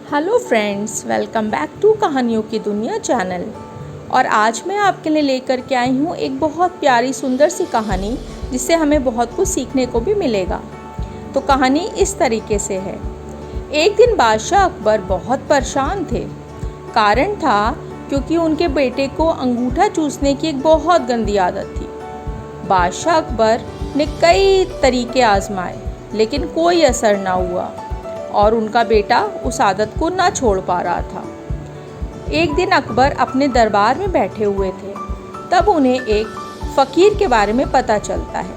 Hello friends, welcome back to कहानियों की दुनिया चैनल। और आज मैं आपके लिए लेकर के आई हूँ एक बहुत प्यारी सुंदर सी कहानी, जिससे हमें बहुत कुछ सीखने को भी मिलेगा। तो कहानी इस तरीके से है। एक दिन बादशाह अकबर बहुत परेशान थे। कारण था क्योंकि उनके बेटे को अंगूठा चूसने की एक बहुत गंदी आदत थी। बादशाह अकबर ने कई तरीके आजमाए, लेकिन कोई असर ना हुआ और उनका बेटा उस आदत को ना छोड़ पा रहा था। एक दिन अकबर अपने दरबार में बैठे हुए थे। तब उन्हें एक फ़कीर के बारे में पता चलता है,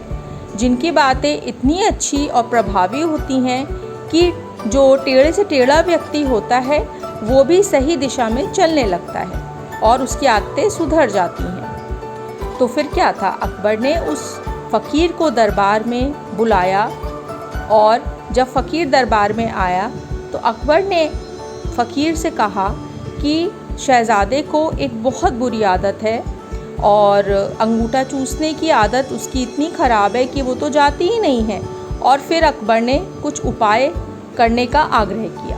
जिनकी बातें इतनी अच्छी और प्रभावी होती हैं कि जो टेढ़े से टेढ़ा व्यक्ति होता है वो भी सही दिशा में चलने लगता है और उसकी आदतें सुधर जाती हैं। तो फिर क्या था, अकबर ने उस फ़कीर को दरबार में बुलाया और जब फ़कीर दरबार में आया तो अकबर ने फ़कीर से कहा कि शहज़ादे को एक बहुत बुरी आदत है और अंगूठा चूसने की आदत उसकी इतनी ख़राब है कि वो तो जाती ही नहीं है। और फिर अकबर ने कुछ उपाय करने का आग्रह किया।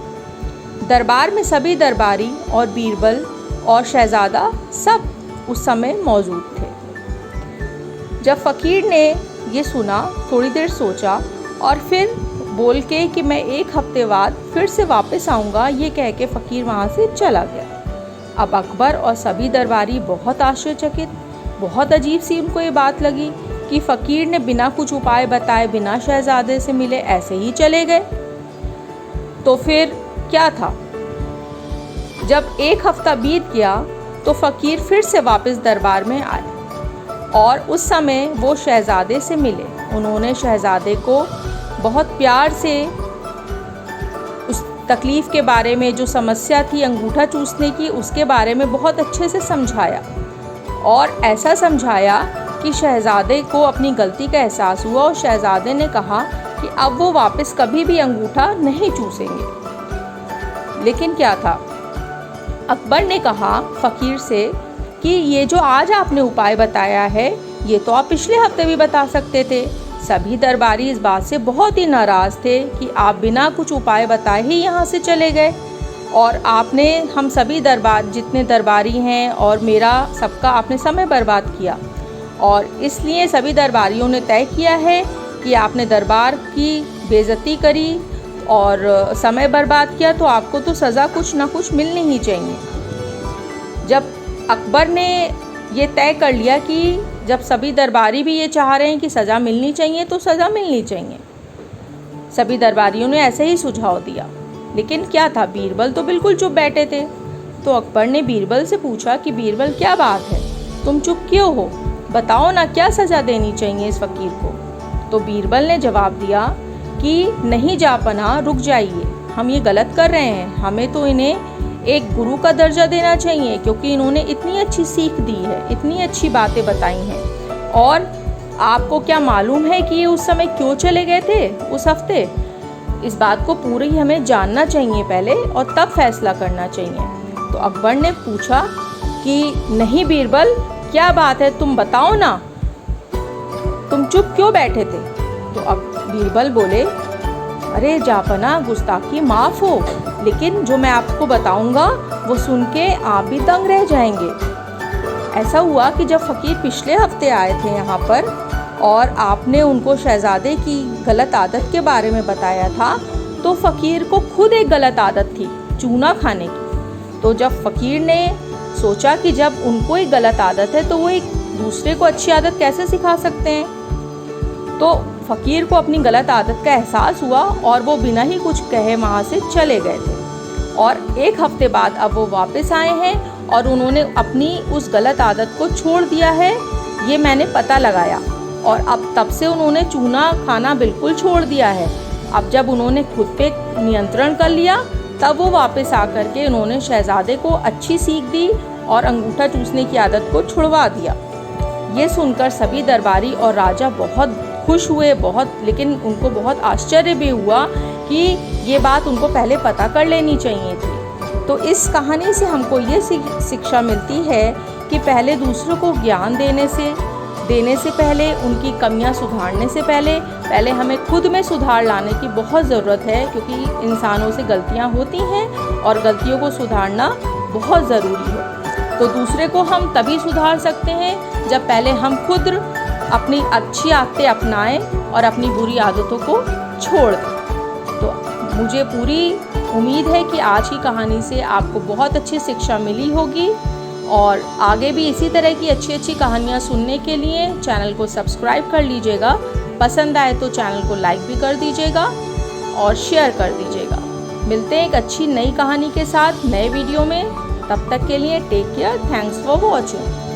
दरबार में सभी दरबारी और बीरबल और शहज़ादा सब उस समय मौजूद थे। जब फ़कीर ने ये सुना, थोड़ी देर सोचा और फिर बोल के कि मैं एक हफ्ते बाद फिर से वापस आऊँगा, ये कह के फ़कीर वहाँ से चला गया। अब अकबर और सभी दरबारी बहुत आश्चर्यचकित, बहुत अजीब सी उनको ये बात लगी कि फ़कीर ने बिना कुछ उपाय बताए, बिना शहज़ादे से मिले ऐसे ही चले गए। तो फिर क्या था, जब एक हफ्ता बीत गया तो फ़कीर फिर से वापस दरबार में आए और उस समय वो शहज़ादे से मिले। उन्होंने शहज़ादे को बहुत प्यार से उस तकलीफ़ के बारे में, जो समस्या थी अंगूठा चूसने की, उसके बारे में बहुत अच्छे से समझाया और ऐसा समझाया कि शहज़ादे को अपनी गलती का एहसास हुआ और शहज़ादे ने कहा कि अब वो वापस कभी भी अंगूठा नहीं चूसेंगे। लेकिन क्या था, अकबर ने कहा फ़कीर से कि ये जो आज आपने उपाय बताया है, ये तो आप पिछले हफ्ते भी बता सकते थे। सभी दरबारी इस बात से बहुत ही नाराज़ थे कि आप बिना कुछ उपाय बताए ही यहाँ से चले गए और आपने हम सभी जितने दरबारी हैं और मेरा सबका आपने समय बर्बाद किया। और इसलिए सभी दरबारियों ने तय किया है कि आपने दरबार की बेइज्जती करी और समय बर्बाद किया, तो आपको तो सज़ा कुछ ना कुछ मिलनी ही चाहिए। जब अकबर ने ये तय कर लिया कि जब सभी दरबारी भी ये चाह रहे हैं कि सज़ा मिलनी चाहिए, तो सज़ा मिलनी चाहिए, सभी दरबारियों ने ऐसे ही सुझाव दिया। लेकिन क्या था, बीरबल तो बिल्कुल चुप बैठे थे। तो अकबर ने बीरबल से पूछा कि बीरबल, क्या बात है, तुम चुप क्यों हो, बताओ ना, क्या सज़ा देनी चाहिए इस फ़कीर को। तो बीरबल ने जवाब दिया कि नहीं जापना, रुक जाइए, हम ये गलत कर रहे हैं, हमें तो इन्हें एक गुरु का दर्जा देना चाहिए, क्योंकि इन्होंने इतनी अच्छी सीख दी है, इतनी अच्छी बातें बताई हैं। और आपको क्या मालूम है कि ये उस समय क्यों चले गए थे उस हफ्ते? इस बात को पूरी हमें जानना चाहिए पहले और तब फैसला करना चाहिए। तो अकबर ने पूछा कि नहीं बीरबल, क्या बात है, तुम बताओ ना, तुम चुप क्यों बैठे थे? तो अब बीरबल बोले, अरे जापना, गुस्ताखी माफ़ हो, लेकिन जो मैं आपको बताऊंगा वो सुन के आप भी दंग रह जाएंगे। ऐसा हुआ कि जब फ़कीर पिछले हफ्ते आए थे यहाँ पर और आपने उनको शहज़ादे की गलत आदत के बारे में बताया था, तो फ़कीर को खुद एक गलत आदत थी, चूना खाने की। तो जब फ़कीर ने सोचा कि जब उनको एक गलत आदत है तो वो एक दूसरे को अच्छी आदत कैसे सिखा सकते हैं, तो फ़कीर को अपनी गलत आदत का एहसास हुआ और वो बिना ही कुछ कहे वहाँ से चले गए थे। और एक हफ्ते बाद अब वो वापस आए हैं और उन्होंने अपनी उस गलत आदत को छोड़ दिया है, ये मैंने पता लगाया, और अब तब से उन्होंने चूना खाना बिल्कुल छोड़ दिया है। अब जब उन्होंने खुद पे नियंत्रण कर लिया, तब वो वापस आकर के उन्होंने शहज़ादे को अच्छी सीख दी और अंगूठा चूसने की आदत को छुड़वा दिया। ये सुनकर सभी दरबारी और राजा बहुत खुश हुए, लेकिन उनको बहुत आश्चर्य भी हुआ कि ये बात उनको पहले पता कर लेनी चाहिए थी। तो इस कहानी से हमको ये शिक्षा मिलती है कि पहले दूसरों को ज्ञान देने से, देने से पहले, उनकी कमियां सुधारने से पहले हमें खुद में सुधार लाने की बहुत ज़रूरत है, क्योंकि इंसानों से गलतियां होती हैं और गलतियों को सुधारना बहुत ज़रूरी है। तो दूसरे को हम तभी सुधार सकते हैं जब पहले हम खुद अपनी अच्छी आदतें अपनाएं और अपनी बुरी आदतों को छोड़ दें। तो मुझे पूरी उम्मीद है कि आज की कहानी से आपको बहुत अच्छी शिक्षा मिली होगी, और आगे भी इसी तरह की अच्छी अच्छी कहानियाँ सुनने के लिए चैनल को सब्सक्राइब कर लीजिएगा। पसंद आए तो चैनल को लाइक भी कर दीजिएगा और शेयर कर दीजिएगा। मिलते हैं एक अच्छी नई कहानी के साथ नए वीडियो में। तब तक के लिए take care. Thanks for watching.